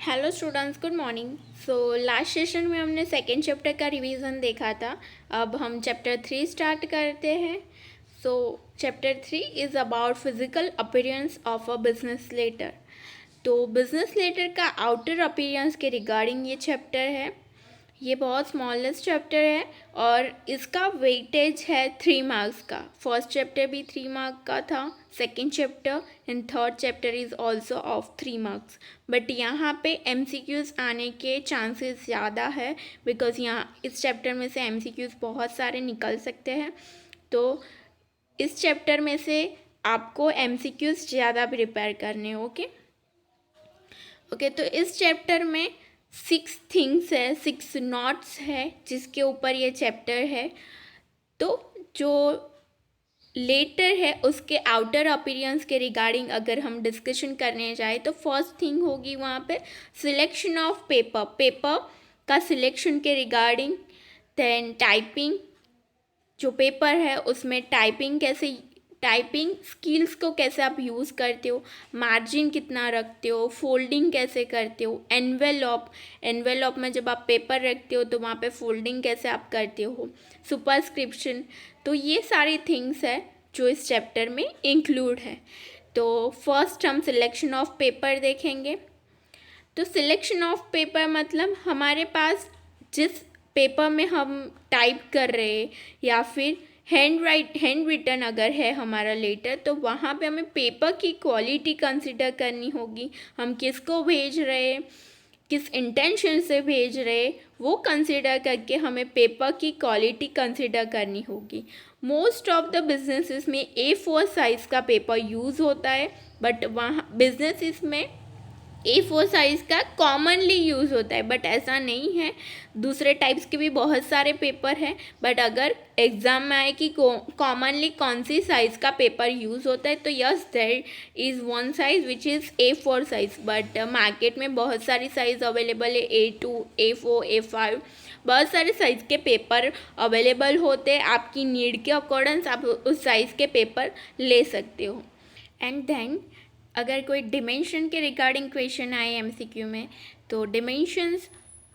Hello students, good morning. So last session में हमने second chapter का रिवीजन देखा था। अब हम चैप्टर 3 स्टार्ट करते हैं। So chapter 3 is about physical appearance of a business letter. तो बिजनेस लेटर का आउटर अपीयरेंस के रिगार्डिंग ये चैप्टर है। ये बहुत स्मॉलेस्ट चैप्टर है और इसका वेटेज है 3 मार्क्स का। फर्स्ट चैप्टर भी 3 मार्क का था, second chapter and third chapter is also of 3 marks. But यहाँ पे MCQs आने के चांसेस ज़्यादा है बिकॉज यहाँ इस चैप्टर में से MCQs बहुत सारे निकल सकते हैं। तो इस चैप्टर में से आपको MCQs ज़्यादा प्रिपेयर करने ओके। तो इस चैप्टर में 6 थिंग्स है, 6 नोट्स है जिसके ऊपर ये चैप्टर है। तो जो लेटर है उसके आउटर अपीयरेंस के रिगार्डिंग अगर हम डिस्कशन करने जाए तो फर्स्ट थिंग होगी वहाँ पे सिलेक्शन ऑफ पेपर का सिलेक्शन के रिगार्डिंग। देन टाइपिंग, जो पेपर है उसमें टाइपिंग स्किल्स को कैसे आप यूज़ करते हो, मार्जिन कितना रखते हो, फोल्डिंग कैसे करते हो, एनवेलप में जब आप पेपर रखते हो तो वहाँ पे फोल्डिंग कैसे आप करते हो, सुपरस्क्रिप्शन। तो ये सारी थिंग्स है जो इस चैप्टर में इंक्लूड है। तो फर्स्ट हम सिलेक्शन ऑफ पेपर देखेंगे। तो सिलेक्शन ऑफ पेपर मतलब हमारे पास जिस पेपर में हम टाइप कर रहे हैं या फिर हैंड रिटन अगर है हमारा लेटर, तो वहाँ पे हमें पेपर की क्वालिटी कंसिडर करनी होगी। हम किसको भेज रहे हैं, किस इंटेंशन से भेज रहे, वो कंसिडर करके हमें पेपर की क्वालिटी कंसिडर करनी होगी। मोस्ट ऑफ द बिजनेसेस में A4 साइज़ का पेपर यूज़ होता है, बट वहाँ बिजनेसेस में A4 साइज़ का कॉमनली यूज़ होता है, बट ऐसा नहीं है। दूसरे टाइप्स के भी बहुत सारे पेपर हैं, बट अगर एग्ज़ाम में आए कि कॉमनली कौन सी साइज़ का पेपर यूज़ होता है, तो yes there is one size which is A4 size. But market में बहुत सारी साइज़ अवेलेबल है, A2, A4, A5, बहुत सारे साइज़ के पेपर अवेलेबल होते हैं। आपकी नीड के अकॉर्डिंग आप उस साइज़ के पेपर ले सकते हो। एंड देन अगर कोई डिमेंशन के रिगार्डिंग क्वेश्चन आए MCQ में, तो डिमेंशंस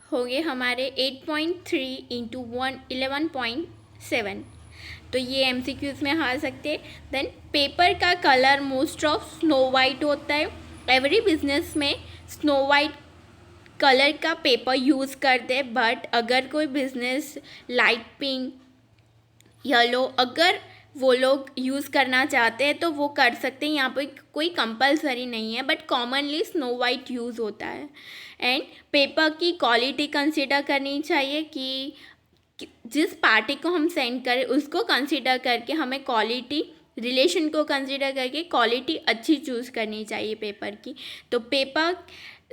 हो गए हमारे 8.3 इंटू 11.7। तो ये MCQs में आ सकते हैं। देन पेपर का colour most of snow white होता है। एवरी बिजनेस में स्नो वाइट कलर का पेपर यूज़ करते हैं, बट अगर कोई बिजनेस लाइट पिंक, येलो अगर वो लोग यूज़ करना चाहते हैं तो वो कर सकते हैं। यहाँ पे कोई कंपलसरी नहीं है, but commonly snow white use होता है। एंड पेपर की क्वालिटी कंसीडर करनी चाहिए कि जिस पार्टी को हम सेंड करें उसको कंसीडर करके हमें क्वालिटी रिलेशन को कंसीडर करके क्वालिटी अच्छी चूज़ करनी चाहिए पेपर की। तो पेपर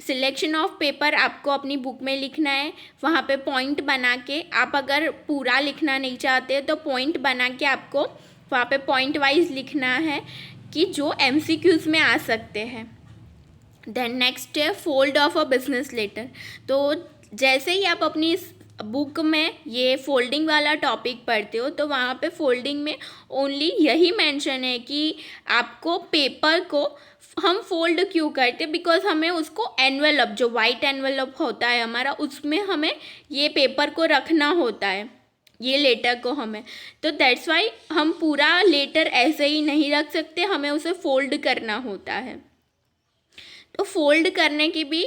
सिलेक्शन ऑफ पेपर आपको अपनी बुक में लिखना है, वहाँ पे पॉइंट बना के। आप अगर पूरा लिखना नहीं चाहते तो पॉइंट बना के आपको वहाँ पे पॉइंट वाइज लिखना है कि जो MCQs में आ सकते हैं। देन नेक्स्ट है fold of a business letter. तो जैसे ही आप अपनी बुक में ये फोल्डिंग वाला टॉपिक पढ़ते हो तो वहाँ पे फोल्डिंग में ओनली यही मेंशन है कि आपको पेपर को हम फोल्ड क्यों करते, बिकॉज हमें उसको एनवेलप, जो वाइट एनवेलप होता है हमारा, उसमें हमें ये पेपर को रखना होता है, ये लेटर को हमें। तो दैट्स वाई हम पूरा लेटर ऐसे ही नहीं रख सकते, हमें उसे फोल्ड करना होता है। तो फोल्ड करने की भी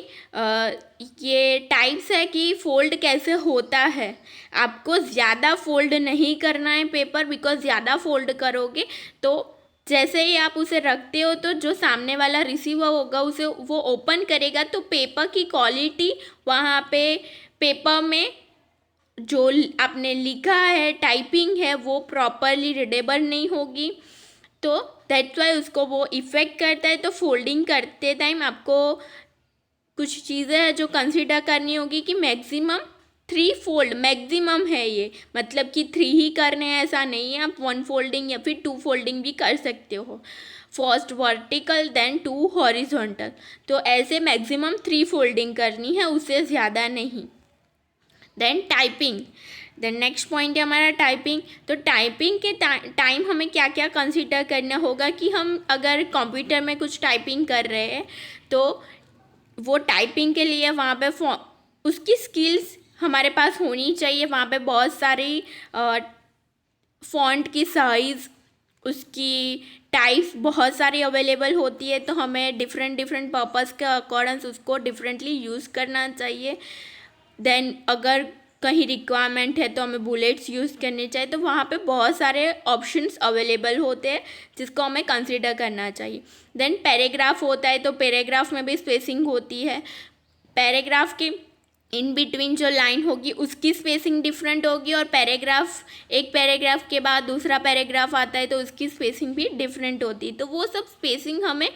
ये टाइप्स है कि फोल्ड कैसे होता है। आपको ज़्यादा फोल्ड नहीं करना है पेपर, बिकॉज ज़्यादा फोल्ड करोगे तो जैसे ही आप उसे रखते हो तो जो सामने वाला रिसीवर होगा उसे वो ओपन करेगा तो पेपर की क्वालिटी वहाँ पे पेपर में जो आपने लिखा है, टाइपिंग है, वो प्रॉपरली रीडेबल नहीं होगी। तो दैट्स वाई उसको वो इफ़ेक्ट करता है। तो फोल्डिंग करते टाइम आपको कुछ चीज़ें हैं जो कंसिडर करनी होगी कि मैक्सिमम 3 फोल्ड मैक्सिमम है ये, मतलब कि 3 ही करने हैं ऐसा नहीं है। आप 1 फोल्डिंग या फिर 2 फोल्डिंग भी कर सकते हो। First vertical then 2 horizontal. तो ऐसे मैक्सिमम 3 फोल्डिंग करनी है, उससे ज़्यादा नहीं। Then typing, then next point है हमारा टाइपिंग। तो टाइपिंग के टाइम हमें क्या क्या कंसीडर करना होगा कि हम अगर कंप्यूटर में कुछ टाइपिंग कर रहे हैं तो वो टाइपिंग के लिए वहाँ पे उसकी स्किल्स हमारे पास होनी चाहिए। वहाँ पे बहुत सारी फ़ॉन्ट की साइज़, उसकी टाइप्स बहुत सारी अवेलेबल होती है, तो हमें डिफरेंट डिफरेंट पर्पस के अकॉर्डिंग उसको डिफरेंटली यूज़ करना चाहिए। देन अगर कहीं रिक्वायरमेंट है तो हमें बुलेट्स यूज़ करने चाहिए। तो वहाँ पे बहुत सारे ऑप्शंस अवेलेबल होते हैं जिसको हमें कंसिडर करना चाहिए। देन पैराग्राफ होता है, तो पैराग्राफ में भी स्पेसिंग होती है। पैराग्राफ के इन बिटवीन जो लाइन होगी उसकी स्पेसिंग डिफरेंट होगी, और एक पैराग्राफ के बाद दूसरा पैराग्राफ आता है तो उसकी स्पेसिंग भी डिफरेंट होती है। तो वो सब स्पेसिंग हमें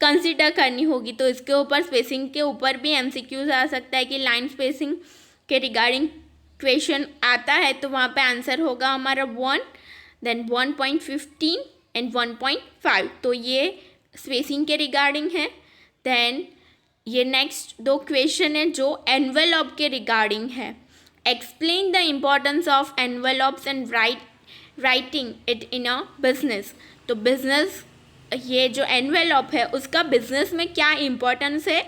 कंसिडर करनी होगी। तो इसके ऊपर स्पेसिंग के ऊपर भी एमसीक्यूज आ सकता है कि लाइन स्पेसिंग के रिगार्डिंग क्वेश्चन आता है, तो वहाँ पे आंसर होगा हमारा 1, देन 1.15 एंड 1.5। तो ये स्पेसिंग के रिगार्डिंग है। देन ये नेक्स्ट 2 क्वेश्चन है जो एनवेलप के रिगार्डिंग है। Explain the importance of envelopes and writing it in a business. तो बिजनेस, ये जो एनवेलप है उसका बिजनेस में क्या इम्पोर्टेंस है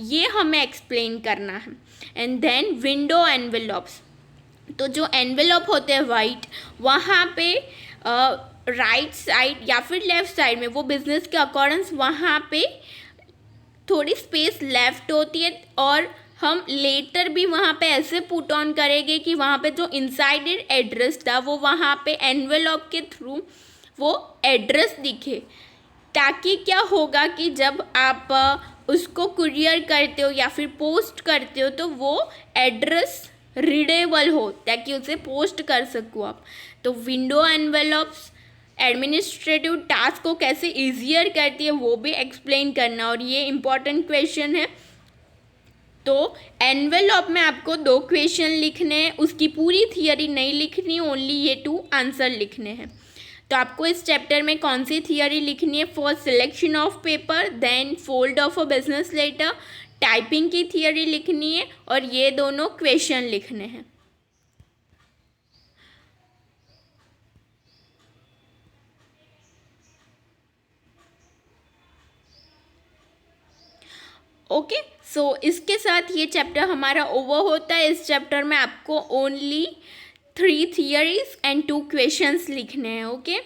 ये हमें एक्सप्लेन करना है। एंड देन विंडो एनवेलप्स, तो जो एनवेलप होते हैं वाइट, वहाँ पे राइट साइड या फिर लेफ़्ट साइड में वो बिजनेस के अकॉर्डिंग वहाँ पे थोड़ी स्पेस लेफ्ट होती है, और हम लेटर भी वहाँ पे ऐसे पुट ऑन करेंगे कि वहाँ पे जो इनसाइडेड एड्रेस था वो वहाँ पे एनवेलप के थ्रू वो एड्रेस दिखे, ताकि क्या होगा कि जब आप उसको कुरियर करते हो या फिर पोस्ट करते हो तो वो एड्रेस रीडेबल हो, ताकि उसे पोस्ट कर सको आप। तो विंडो एनवेलप्स एडमिनिस्ट्रेटिव टास्क को कैसे ईजियर करती है वो भी एक्सप्लेन करना, और ये इम्पॉर्टेंट क्वेश्चन है। तो एनवेलप में आपको 2 क्वेश्चन लिखने हैं, उसकी पूरी थियरी नहीं लिखनी, ओनली ये 2 आंसर लिखने हैं। तो आपको इस चैप्टर में कौन सी थियरी लिखनी है? First selection of paper, then fold of a business letter, typing की थियरी लिखनी है, और ये दोनों क्वेश्चन लिखने हैं। ओके, सो इसके साथ ये चैप्टर हमारा ओवर होता है। इस चैप्टर में आपको ओनली 3 थियरीज एंड 2 क्वेश्चंस लिखने हैं। ओके।